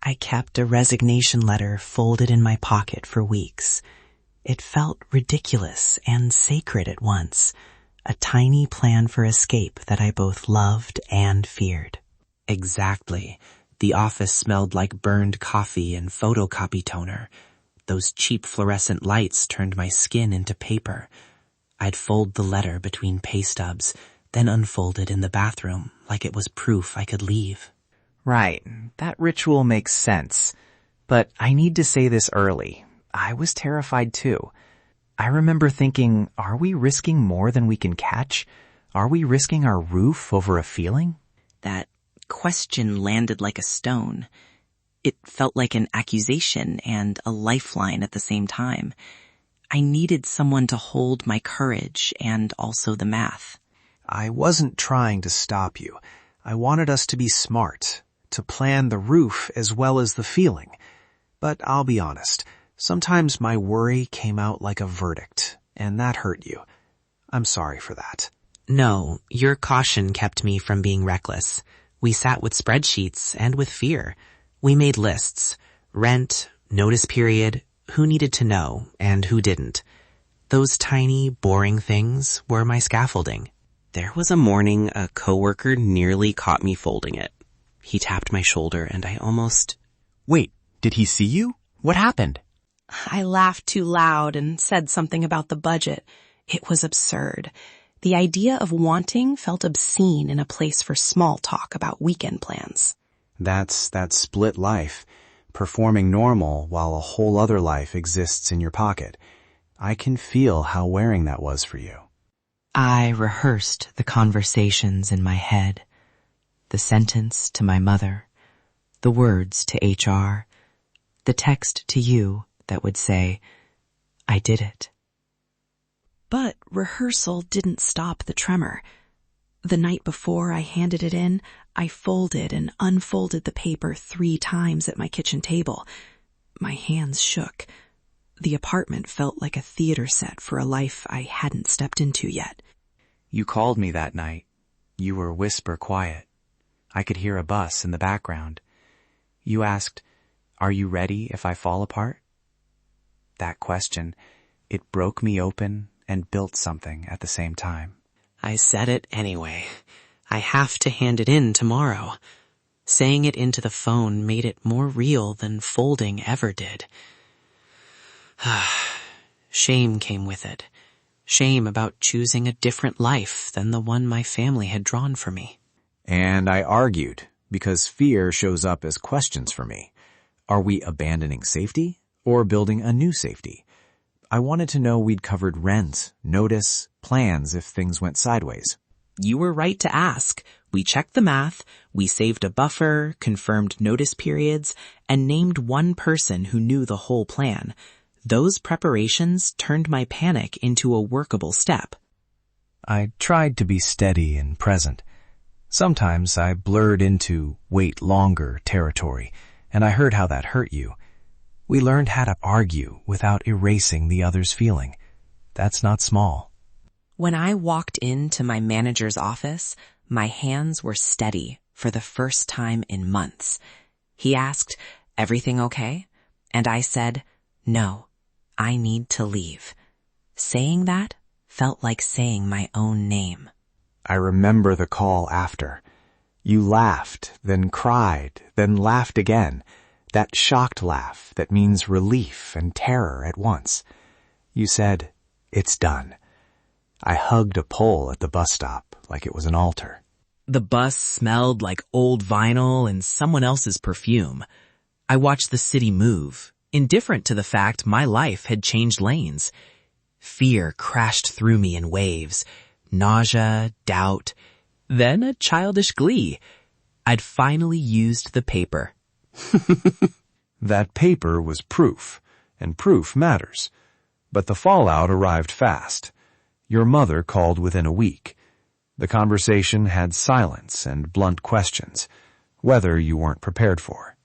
I kept a resignation letter folded in my pocket for weeks. It felt ridiculous and sacred at once, a tiny plan for escape that I both loved and feared. Exactly. The office smelled like burned coffee and photocopy toner. Those cheap fluorescent lights turned my skin into paper. I'd fold the letter between pay stubs, then unfold it in the bathroom like it was proof I could leave. Right, that ritual makes sense. But I need to say this early. I was terrified too. I remember thinking, are we risking more than we can catch? Are we risking our roof over a feeling? That question landed like a stone. It felt like an accusation and a lifeline at the same time. I needed someone to hold my courage and also the math. I wasn't trying to stop you. I wanted us to be smart, to plan the roof as well as the feeling. But I'll be honest, sometimes my worry came out like a verdict, and that hurt you. I'm sorry for that. No, your caution kept me from being reckless. We sat with spreadsheets and with fear. We made lists. Rent, notice period, who needed to know and who didn't. Those tiny, boring things were my scaffolding. There was a morning a coworker nearly caught me folding it. He tapped my shoulder and I almost... Wait, did he see you? What happened? I laughed too loud and said something about the budget. It was absurd. The idea of wanting felt obscene in a place for small talk about weekend plans. That's that split life, performing normal while a whole other life exists in your pocket. I can feel how wearing that was for you. I rehearsed the conversations in my head, the sentence to my mother, the words to HR, the text to you that would say, I did it. But rehearsal didn't stop the tremor. The night before I handed it in, I folded and unfolded the paper 3 times at my kitchen table. My hands shook. The apartment felt like a theater set for a life I hadn't stepped into yet. You called me that night. You were whisper quiet. I could hear a bus in the background. You asked, are you ready if I fall apart? That question, it broke me open and built something at the same time. I said it anyway. I have to hand it in tomorrow. Saying it into the phone made it more real than folding ever did. Shame came with it. Shame about choosing a different life than the one my family had drawn for me. And I argued, because fear shows up as questions for me. Are we abandoning safety or building a new safety? I wanted to know we'd covered rent, notice, plans if things went sideways. You were right to ask. We checked the math, we saved a buffer, confirmed notice periods, and named one person who knew the whole plan. Those preparations turned my panic into a workable step. I tried to be steady and present. Sometimes I blurred into wait longer territory, and I heard how that hurt you. We learned how to argue without erasing the other's feeling. That's not small. When I walked into my manager's office, my hands were steady for the first time in months. He asked, everything okay? And I said, no, I need to leave. Saying that felt like saying my own name. I remember the call after. You laughed, then cried, then laughed again. That shocked laugh that means relief and terror at once. You said, it's done. I hugged a pole at the bus stop like it was an altar. The bus smelled like old vinyl and someone else's perfume. I watched the city move, indifferent to the fact my life had changed lanes. Fear crashed through me in waves. Nausea, doubt, then a childish glee. I'd finally used the paper. That paper was proof, and proof matters. But the fallout arrived fast. Your mother called within a week. The conversation had silence and blunt questions, whether you weren't prepared for.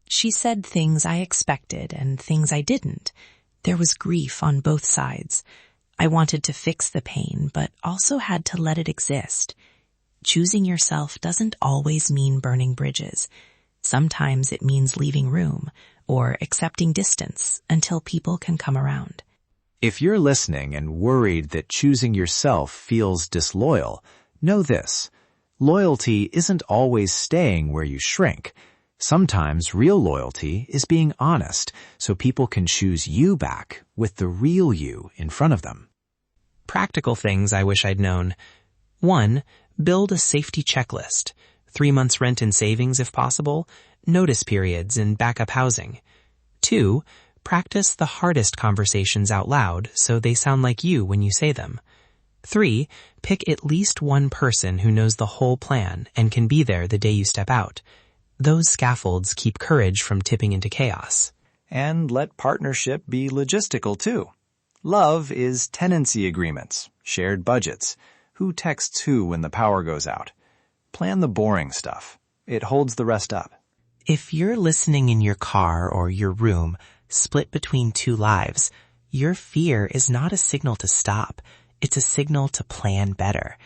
She said things I expected and things I didn't. There was grief on both sides. I wanted to fix the pain, but also had to let it exist. Choosing yourself doesn't always mean burning bridges. Sometimes it means leaving room or accepting distance until people can come around. If you're listening and worried that choosing yourself feels disloyal, know this. Loyalty isn't always staying where you shrink. Sometimes real loyalty is being honest so people can choose you back with the real you in front of them. Practical things I wish I'd known. 1. Build a safety checklist. 3 months rent and savings if possible, notice periods and backup housing. 2. Practice the hardest conversations out loud so they sound like you when you say them. 3. Pick at least one person who knows the whole plan and can be there the day you step out. Those scaffolds keep courage from tipping into chaos. And let partnership be logistical too. Love is tenancy agreements, shared budgets, who texts who when the power goes out. Plan the boring stuff. It holds the rest up. If you're listening in your car or your room, split between 2 lives, your fear is not a signal to stop. It's a signal to plan better.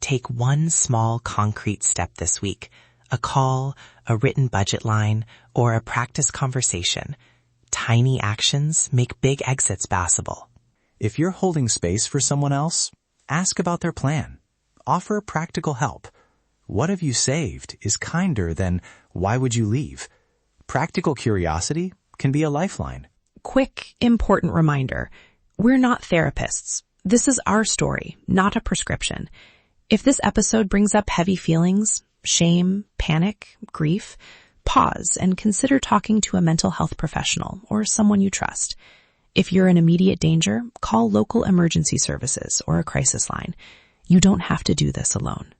Take one small concrete step this week. A call, a written budget line, or a practice conversation. Tiny actions make big exits possible. If you're holding space for someone else, ask about their plan. Offer practical help. What have you saved is kinder than why would you leave? Practical curiosity can be a lifeline. Quick, important reminder. We're not therapists. This is our story, not a prescription. If this episode brings up heavy feelings, shame, panic, grief, pause and consider talking to a mental health professional or someone you trust. If you're in immediate danger, call local emergency services or a crisis line. You don't have to do this alone.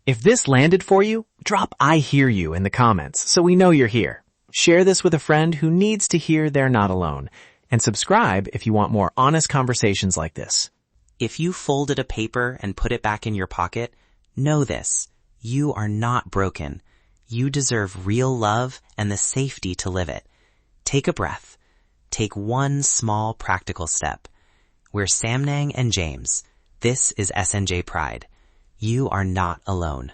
If this landed for you, drop "I hear you" in the comments so we know you're here. Share this with a friend who needs to hear they're not alone. And subscribe if you want more honest conversations like this. If you folded a paper and put it back in your pocket, know this. You are not broken. You deserve real love and the safety to live it. Take a breath. Take one small practical step. We're Samnang and James. This is SNJ Pride. You are not alone.